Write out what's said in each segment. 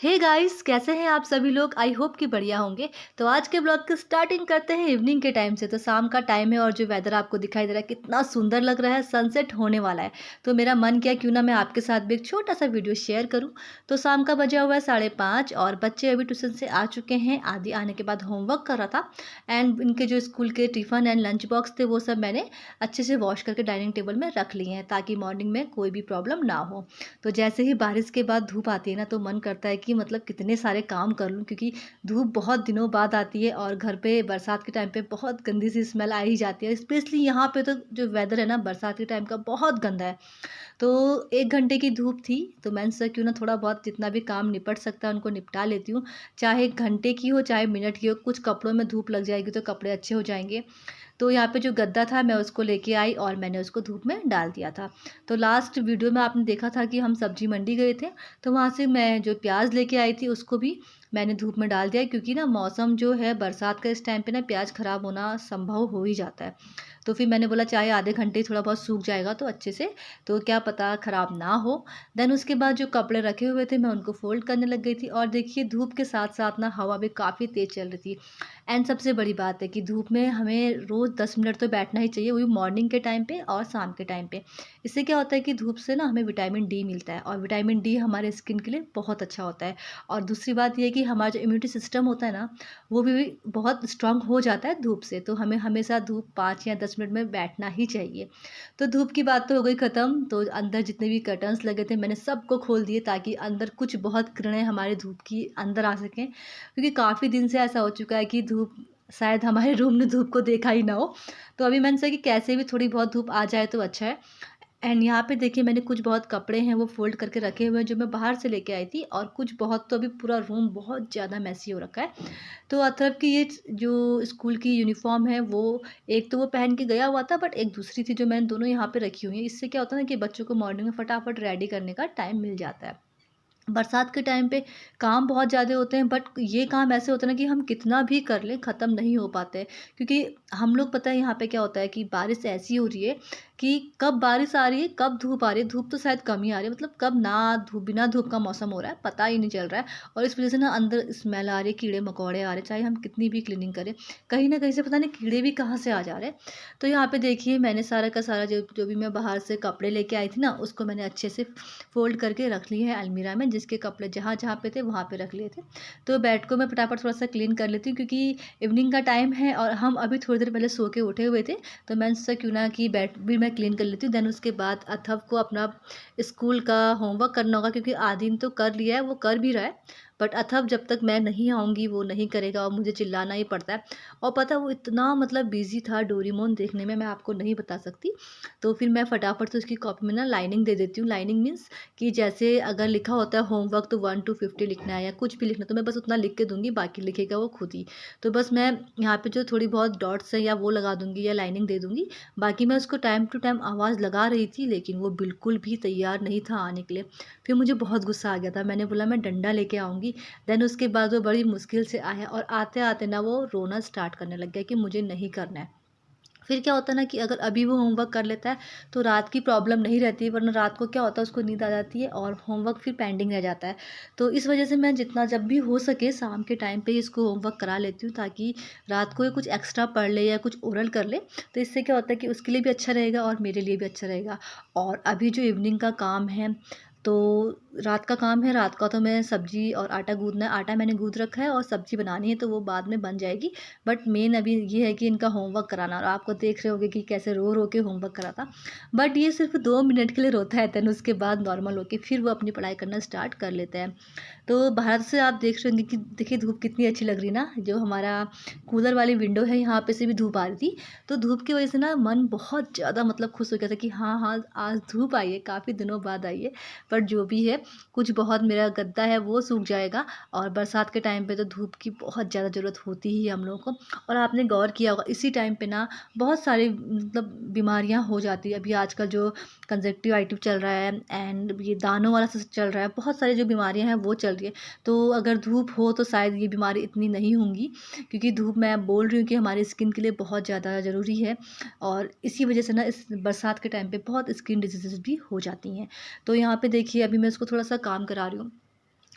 Hey guys, कैसे हैं आप सभी लोग। आई होप कि बढ़िया होंगे। तो आज के ब्लॉग की स्टार्टिंग करते हैं इवनिंग के टाइम से। तो शाम का टाइम है और जो वेदर आपको दिखाई दे रहा है कितना सुंदर लग रहा है, सनसेट होने वाला है। तो मेरा मन किया क्यों ना मैं आपके साथ भी एक छोटा सा वीडियो शेयर करूं। तो शाम का बजा हुआ है 5:30 और बच्चे अभी ट्यूशन से आ चुके हैं। आदि आने के बाद होमवर्क कर रहा था एंड इनके जो स्कूल के टिफ़न एंड लंच बॉक्स थे वो सब मैंने अच्छे से वॉश करके डाइनिंग टेबल में रख लिए हैं ताकि मॉर्निंग में कोई भी प्रॉब्लम ना हो। तो जैसे ही बारिश के बाद धूप आती है ना तो मन करता है कि मतलब कितने सारे काम कर लूँ, क्योंकि धूप बहुत दिनों बाद आती है और घर पे बरसात के टाइम पे बहुत गंदी सी स्मेल आ ही जाती है। स्पेशली यहाँ पे तो जो वेदर है ना बरसात के टाइम का बहुत गंदा है। तो 1 घंटे की धूप थी तो मैंने सोचा क्यों ना थोड़ा बहुत जितना भी काम निपट सकता है उनको निपटा लेती हूँ। चाहे घंटे की हो चाहे मिनट की हो, कुछ कपड़ों में धूप लग जाएगी तो कपड़े अच्छे हो जाएँगे। तो यहाँ पे जो गद्दा था मैं उसको लेके आई और मैंने उसको धूप में डाल दिया था। तो लास्ट वीडियो में आपने देखा था कि हम सब्जी मंडी गए थे, तो वहाँ से मैं जो प्याज़ लेके आई थी उसको भी मैंने धूप में डाल दिया, क्योंकि ना मौसम जो है बरसात का इस टाइम पे ना प्याज खराब होना संभव हो ही जाता है। तो फिर मैंने बोला चाहे आधे घंटे थोड़ा बहुत सूख जाएगा तो अच्छे से, तो क्या पता खराब ना हो। देन उसके बाद जो कपड़े रखे हुए थे मैं उनको फ़ोल्ड करने लग गई थी और देखिए धूप के साथ-साथ ना हवा भी काफ़ी तेज़ चल रही थी। एंड सबसे बड़ी बात है कि धूप में हमें रोज़ 10 मिनट तो बैठना ही चाहिए, वो भी मॉर्निंग के टाइम पे और शाम के टाइम पे। इससे क्या होता है कि धूप से ना हमें विटामिन डी मिलता है और विटामिन डी हमारे स्किन के लिए बहुत अच्छा होता है। और दूसरी बात ये है कि हमारा जो इम्यूनिटी सिस्टम होता है ना, वो भी बहुत स्ट्रॉन्ग हो जाता है धूप से। तो हमें हमेशा धूप 5 या 10 मिनट में बैठना ही चाहिए। तो धूप की बात तो हो गई ख़त्म, तो अंदर जितने भी कर्टन्स लगे थे मैंने सबको खोल दिए ताकि अंदर कुछ बहुत किरणें हमारे धूप की अंदर आ सकें। क्योंकि काफ़ी दिन से ऐसा हो चुका है कि धूप शायद हमारे रूम ने धूप को देखा ही ना हो। तो अभी मैंने सोचा कि कैसे भी थोड़ी बहुत धूप आ जाए तो अच्छा है। एंड यहाँ पे देखिए मैंने कुछ बहुत कपड़े हैं वो फ़ोल्ड करके रखे हुए हैं जो मैं बाहर से लेके आई थी, और कुछ बहुत तो अभी पूरा रूम बहुत ज़्यादा मेसी हो रखा है। तो अथर्व की ये जो स्कूल की यूनिफ़ॉर्म है वो एक तो वो पहन के गया हुआ था, बट एक दूसरी थी जो मैंने दोनों यहाँ पे रखी हुई हैं। इससे क्या होता है ना कि बच्चों को मॉर्निंग में फटाफट रेडी करने का टाइम मिल जाता है। बरसात के टाइम पे काम बहुत ज़्यादा होते हैं, बट ये काम ऐसे होते हैं ना कि हम कितना भी कर लें ख़त्म नहीं हो पाते। क्योंकि हम लोग पता है यहाँ पे क्या होता है कि बारिश ऐसी हो रही है कि कब बारिश आ रही है कब धूप आ रही है। धूप तो शायद कम ही आ रही है, मतलब कब ना धूप बिना धूप का मौसम हो रहा है पता ही नहीं चल रहा है। और इस वजह से ना अंदर स्मेल आ रही है, कीड़े मकोड़े आ रहे हैं, चाहे हम कितनी भी क्लीनिंग करें कहीं ना कहीं से पता नहीं कीड़े भी कहाँ से आ जा रहे हैं। तो यहाँ पे देखिए मैंने सारा का सारा जो जो भी मैं बाहर से कपड़े लेके आई थी ना उसको मैंने अच्छे से फ़ोल्ड करके रख लिए हैं अलमीरा में, जिसके कपड़े जहाँ-जहाँ पे थे वहाँ पे रख लिए थे। तो बेड को मैं फटाफट थोड़ा-सा क्लीन कर लेती हूँ, क्योंकि इवनिंग का टाइम है और हम अभी थोड़ी देर पहले सो के उठे हुए थे। तो मैंने सोचा क्यों ना कि बेड भी मैं क्लीन कर लेती हूँ। देन उसके बाद अथर्व को अपना स्कूल का होमवर्क करना होगा, क्योंकि आदिन तो कर लिया है, वो कर भी रहा है। बट अथर्व जब तक मैं नहीं आऊँगी वो नहीं करेगा और मुझे चिल्लाना ही पड़ता है। और पता है वो इतना मतलब बिज़ी था डोरेमोन देखने में, मैं आपको नहीं बता सकती। तो फिर मैं फटाफट से उसकी कॉपी में ना लाइनिंग दे देती हूँ। लाइनिंग मीन्स कि जैसे अगर लिखा होता है होमवर्क तो 1 टू 50 लिखना है या कुछ भी लिखना है, तो मैं बस उतना लिख के दूँगी, बाकी लिखेगा वो खुद ही। तो बस मैं यहाँ पे जो थोड़ी बहुत डॉट्स है या वो लगा दूँगी या लाइनिंग दे दूँगी। बाकी मैं उसको टाइम टू टाइम आवाज़ लगा रही थी, लेकिन वो बिल्कुल भी तैयार नहीं था आने के लिए। फिर मुझे बहुत गुस्सा आ गया था, मैंने बोला मैं डंडा लेके आऊँगी। देन उसके बाद वो बड़ी मुश्किल से आया और आते-आते ना वो रोना स्टार्ट करने लग गया कि मुझे नहीं करना है। फिर क्या होता है ना कि अगर अभी वो होमवर्क कर लेता है तो रात की प्रॉब्लम नहीं रहती है, वरना रात को क्या होता है उसको नींद आ जाती है और होमवर्क फिर पेंडिंग रह जाता है। तो इस वजह से मैं जितना जब भी हो सके शाम के टाइम पे ही इसको होमवर्क करा लेती हूँ, ताकि रात को ये कुछ एक्स्ट्रा पढ़ ले या कुछ ओरल कर ले। तो इससे क्या होता है कि उसके लिए भी अच्छा रहेगा और मेरे लिए भी अच्छा रहेगा। और अभी जो इवनिंग का काम है, तो रात का काम है, रात का तो मैं सब्ज़ी और आटा गूँदना है, आटा मैंने गूँथ रखा है और सब्ज़ी बनानी है तो वो बाद में बन जाएगी। बट मेन अभी ये है कि इनका होमवर्क कराना, और आपको देख रहे होंगे कि कैसे रो-रो के होमवर्क कराता। बट ये सिर्फ़ 2 मिनट के लिए रोता है, देन उसके बाद नॉर्मल होके फिर वो अपनी पढ़ाई करना स्टार्ट कर लेता है। तो बाहर से आप देख रहे होंगे कि देखिए धूप कितनी अच्छी लग रही है ना, जो हमारा कूलर वाली विंडो है यहाँ पे से भी धूप आ रही थी। तो धूप की वज़ह से ना मन बहुत ज़्यादा मतलब खुश हो गया था कि हाँ, हाँ, आज धूप आई है, काफ़ी दिनों बाद आई है। बट जो भी है, कुछ बहुत मेरा गद्दा है वो सूख जाएगा। और बरसात के टाइम पे तो धूप की बहुत ज़्यादा ज़रूरत होती ही है हम लोगों को। और आपने गौर किया होगा इसी टाइम पे ना बहुत सारी मतलब बीमारियाँ हो जाती है। अभी आजकल जो कंजक्टिवाइटिस चल रहा है एंड ये दानों वाला चल रहा है, बहुत सारी जो बीमारियाँ हैं वो चल रही है। तो अगर धूप हो तो शायद ये बीमारी इतनी नहीं होंगी, क्योंकि धूप मैं बोल रही हूँ कि हमारी स्किन के लिए बहुत ज़्यादा ज़रूरी है। और इसी वजह से ना इस बरसात के टाइम पे बहुत स्किन डिजीज़ेज़ भी हो जाती हैं। तो यहाँ पे देखिए अभी मैं इसको थोड़ा-सा काम करा रही हूँ।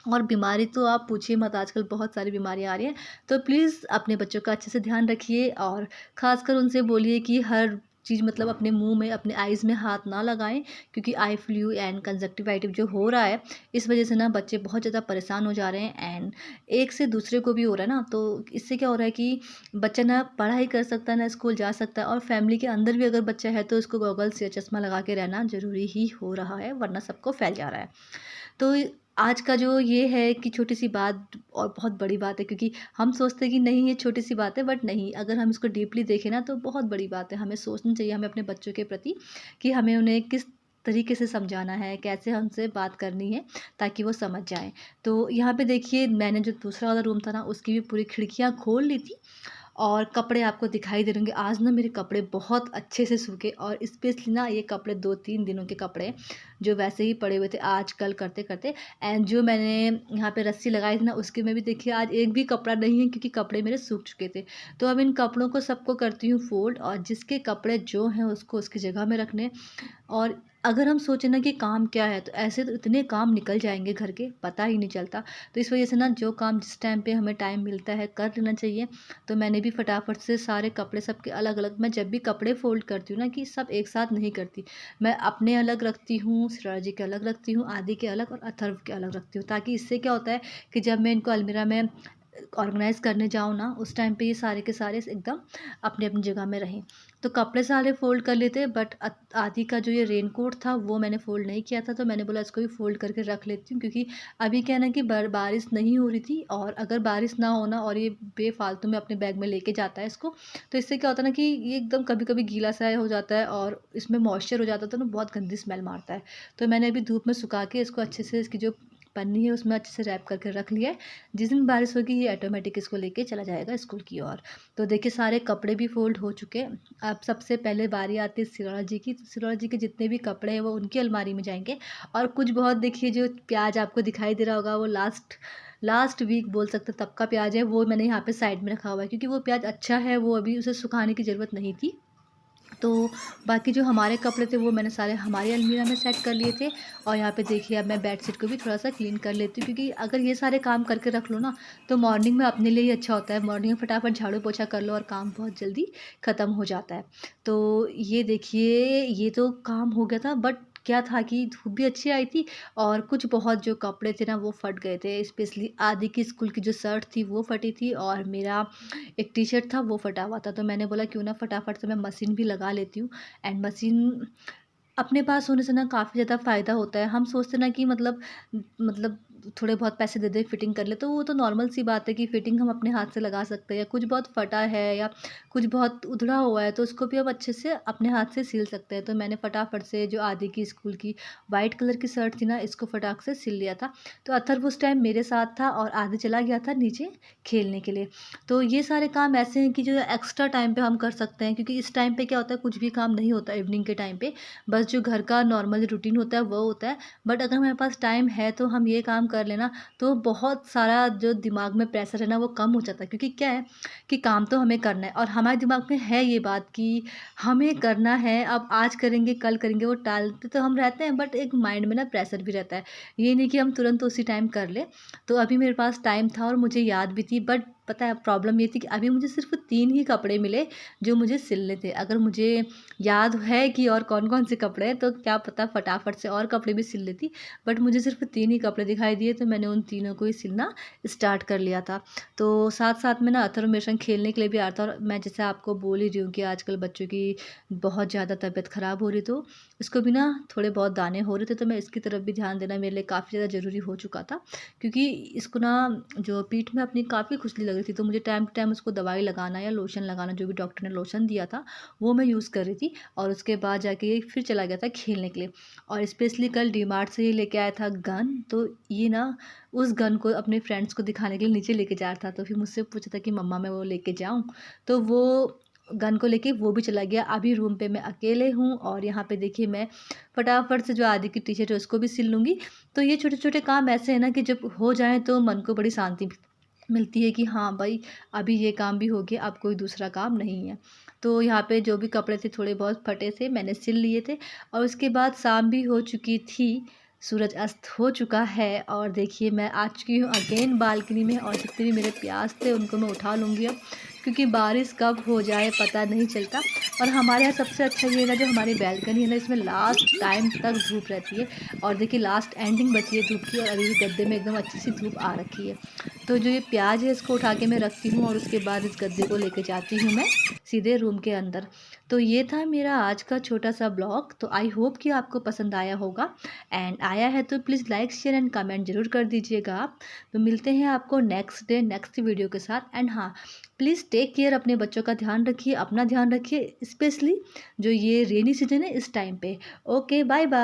और बीमारी तो आप पूछिए मत, आजकल बहुत सारी बीमारियाँ आ रही हैं। तो प्लीज़ अपने बच्चों का अच्छे से ध्यान रखिए और ख़ासकर उनसे बोलिए कि हर चीज़ मतलब अपने मुँह में, अपने आइज़ में हाथ ना लगाएँ, क्योंकि आई फ्लू एंड कंजक्टिवाइटिस जो हो रहा है, इस वज़ह से ना बच्चे बहुत ज़्यादा परेशान हो जा रहे हैं एंड एक से दूसरे को भी हो रहा है ना। तो इससे क्या हो रहा है कि बच्चा ना पढ़ाई कर सकता है, ना स्कूल जा सकता है, और फैमिली के अंदर भी अगर बच्चा है तो उसको गॉगल्स या चश्मा लगा के रहना ज़रूरी ही हो रहा है, वरना सबको फैल जा रहा है। तो आज का जो ये है कि छोटी-सी बात और बहुत बड़ी बात है, क्योंकि हम सोचते हैं कि नहीं ये छोटी-सी बात है, बट नहीं, अगर हम इसको डीपली देखें ना तो बहुत बड़ी बात है। हमें सोचना चाहिए हमें अपने बच्चों के प्रति कि हमें उन्हें किस तरीके से समझाना है, कैसे हमसे बात करनी है ताकि वो समझ जाएँ। तो यहाँ पे देखिए मैंने जो दूसरा वाला रूम था ना उसकी भी पूरी खिड़कियाँ खोल ली थी और कपड़े आपको दिखाई दे रहे होंगे। आज ना मेरे कपड़े बहुत अच्छे से सूखे, और स्पेशली ना ये कपड़े 2-3 दिनों के कपड़े हैं, जो वैसे ही पड़े हुए थे आज-कल करते-करते। एंड जो मैंने यहाँ पे रस्सी लगाई थी ना उसके में भी देखिए आज एक भी कपड़ा नहीं है, क्योंकि कपड़े मेरे सूख चुके थे। तो अब इन कपड़ों को सबको करती हूँ फ़ोल्ड, और जिसके कपड़े जो हैं उसको उसकी जगह में रखने। और अगर हम सोचें ना कि काम क्या है, तो ऐसे तो इतने काम निकल जाएँगे घर के, पता ही नहीं चलता। तो इस वज़ह से ना जो काम जिस टाइम पे हमें टाइम मिलता है कर लेना चाहिए। तो मैंने भी फटाफट से सारे कपड़े सबके अलग-अलग, मैं जब भी कपड़े फ़ोल्ड करती हूँ ना कि सब एक साथ नहीं करती। मैं अपने अलग रखती हूँ, सिराजी के अलग रखती हूँ, आदि के अलग और अथर्व के अलग रखती हूँ। ताकि इससे क्या होता है कि जब मैं इनको अलमीरा में ऑर्गेनाइज़ करने जाऊँ ना, उस टाइम पे ये सारे के सारे एकदम अपनी-अपनी जगह में रहें। तो कपड़े सारे फ़ोल्ड कर लिए थे, बट आदि का जो ये रेनकोट था वो मैंने फ़ोल्ड नहीं किया था, तो मैंने बोला इसको भी फ़ोल्ड करके रख लेती हूँ, क्योंकि अभी क्या है ना कि बारिश नहीं हो रही थी, और अगर बारिश ना हो ना और ये बेफ़ालतू में अपने बैग में लेके जाता है इसको, तो इससे क्या होता है ना कि ये एकदम कभी-कभी गीला-सा हो जाता है और इसमें मॉइस्चर हो जाता है, तो ना बहुत गंदी स्मेल मारता है। तो मैंने अभी धूप में सुखा के इसको अच्छे से, इसकी जो पन्नी है उसमें अच्छे से रैप करके रख लिया है। जिस दिन बारिश होगी ये ऑटोमेटिक इसको लेके चला जाएगा स्कूल की ओर। तो देखिए सारे कपड़े भी फ़ोल्ड हो चुके हैं। अब सबसे पहले बारी आती है सिरोड़ा जी की। तो सिरोड़ा जी के जितने भी कपड़े हैं वो उनकी अलमारी में जाएँगे, और कुछ बहुत देखिए जो प्याज़ आपको दिखाई दे रहा होगा वो लास्ट लास्ट वीक बोल सकते हैं तब का प्याज़ है, वो मैंने यहाँ पे साइड में रखा हुआ है, क्योंकि वो प्याज़ अच्छा है, वो अभी उसे सुखाने की ज़रूरत नहीं थी। तो बाकी जो हमारे कपड़े थे वो मैंने सारे हमारी अलमीरा में सेट कर लिए थे। और यहाँ पे देखिए अब मैं बेडशीट को भी थोड़ा-सा क्लीन कर लेती हूँ, क्योंकि अगर ये सारे काम करके रख लो ना तो मॉर्निंग में अपने लिए ही अच्छा होता है। मॉर्निंग में फटाफट झाड़ू-पोछा कर लो और काम बहुत जल्दी ख़त्म हो जाता है। तो ये देखिए ये तो काम हो गया था, बट क्या था कि धूप भी अच्छी आई थी, और कुछ बहुत जो कपड़े थे ना वो फट गए थे। स्पेशली आदि की स्कूल की जो शर्ट थी वो फटी थी, और मेरा एक टी-शर्ट था वो फटा हुआ था। तो मैंने बोला क्यों ना फटाफट से मैं मशीन भी लगा लेती हूँ। एंड मशीन अपने पास होने से ना काफ़ी ज़्यादा फ़ायदा होता है। हम सोचते हैं ना कि मतलब थोड़े बहुत पैसे दे दें फिटिंग कर ले, तो वो तो नॉर्मल सी बात है कि फिटिंग हम अपने हाथ से लगा सकते हैं। कुछ बहुत फटा है या कुछ बहुत उधड़ा हुआ है तो उसको भी हम अच्छे से अपने हाथ से सिल सकते हैं। तो मैंने फटाफट से जो आदि की स्कूल की वाइट कलर की शर्ट थी ना इसको फटाक से सिल लिया था। तो अथर्व उस टाइम मेरे साथ था और आदि चला गया था नीचे खेलने के लिए। तो ये सारे काम ऐसे हैं कि जो एक्स्ट्रा टाइम पे हम कर सकते हैं, क्योंकि इस टाइम पे क्या होता है कुछ भी काम नहीं होता इवनिंग के टाइम पे। बस जो घर का नॉर्मल रूटीन होता है वो होता है। बट अगर हमारे पास टाइम है तो हम ये काम कर लेना, तो बहुत सारा जो दिमाग में प्रेशर है ना वो कम हो जाता है, क्योंकि क्या है कि काम तो हमें करना है और हमारे दिमाग में है ये बात कि हमें करना है, अब आज करेंगे कल करेंगे, वो टालते तो हम रहते हैं, बट एक माइंड में ना प्रेशर भी रहता है। ये नहीं कि हम तुरंत उसी टाइम कर ले। तो अभी मेरे पास टाइम था और मुझे याद भी थी, बट पता है प्रॉब्लम ये थी कि अभी मुझे सिर्फ 3 ही कपड़े मिले जो मुझे सिलने थे। अगर मुझे याद है कि और कौन-कौन से कपड़े हैं, तो क्या पता फटाफट से और कपड़े भी सिल लेती। बट मुझे सिर्फ़ 3 ही कपड़े दिखाई दिए, तो मैंने उन तीनों को ही सिलना स्टार्ट कर लिया था। तो साथ-साथ में ना अथर्व मेरे संग खेलने के लिए भी आ रहा था, और मैं जैसे आपको बोल ही रही हूँ कि आजकल बच्चों की बहुत ज़्यादा तबीयत ख़राब हो रही, तो इसको भी ना थोड़े बहुत दाने हो रहे थे, तो मैं इसकी तरफ भी ध्यान देना मेरे लिए काफ़ी ज़्यादा ज़रूरी हो चुका था। क्योंकि इसको ना जो पीठ में अपनी काफ़ी खुजली लग रही थी, तो मुझे टाइम टू टाइम उसको दवाई लगाना या लोशन लगाना, जो भी डॉक्टर ने लोशन दिया था, वो मैं यूज़ कर रही थी। और उसके बाद जाके ये फिर चला गया था खेलने के लिए। और स्पेशली कल डीमार्ट से ये लेके आया था गन, तो ये ना उस गन को अपने फ्रेंड्स को दिखाने के लिए नीचे लेके जा रहा था। तो फिर मुझसे पूछा था कि मम्मा मैं वो लेके जाऊँ? तो वो गन को लेके वो भी चला गया। अभी रूम पे मैं अकेले हूँ, और यहाँ पे देखिए मैं फटाफट से जो आदि की टी-शर्ट है उसको भी सिल लूँगी। तो ये छोटे-छोटे काम ऐसे हैं ना कि जब हो जाएँ तो मन को बड़ी शांति भी मिलती है कि हाँ भाई, अभी ये काम भी हो गया, अब कोई दूसरा काम नहीं है। तो यहाँ पे जो भी कपड़े थे थोड़े बहुत फटे थे, मैंने सिल लिए थे, और उसके बाद शाम भी हो चुकी थी। सूरज अस्त हो चुका है और देखिए मैं आ चुकी हूँ अगेन बालकनी में और जितने भी मेरे प्यास थे उनको मैं उठा लूँगी अब, क्योंकि बारिश कब हो जाए पता नहीं चलता। और हमारे यहाँ सबसे अच्छा ये है ना, जो हमारी बालकनी है ना, इसमें लास्ट टाइम तक धूप रहती है। और देखिए लास्ट एंडिंग बची है धूप की और अभी भी गद्दे में एकदम अच्छी सी धूप आ रखी है। तो जो ये प्याज है इसको उठा के मैं रखती हूँ और उसके बाद इस गद्दे को लेके जाती हूँ मैं सीधे रूम के अंदर। तो ये था मेरा आज का छोटा सा ब्लॉग। तो आई होप कि आपको पसंद आया होगा, एंड आया है तो please like share and comment ज़रूर कर दीजिएगा आप। तो मिलते हैं आपको नेक्स्ट डे नेक्स्ट वीडियो के साथ। एंड हाँ, प्लीज़ टेक केयर, अपने बच्चों का ध्यान रखिए, अपना ध्यान रखिए, स्पेशली जो ये रेनी सीजन है इस टाइम पे। Okay, bye bye.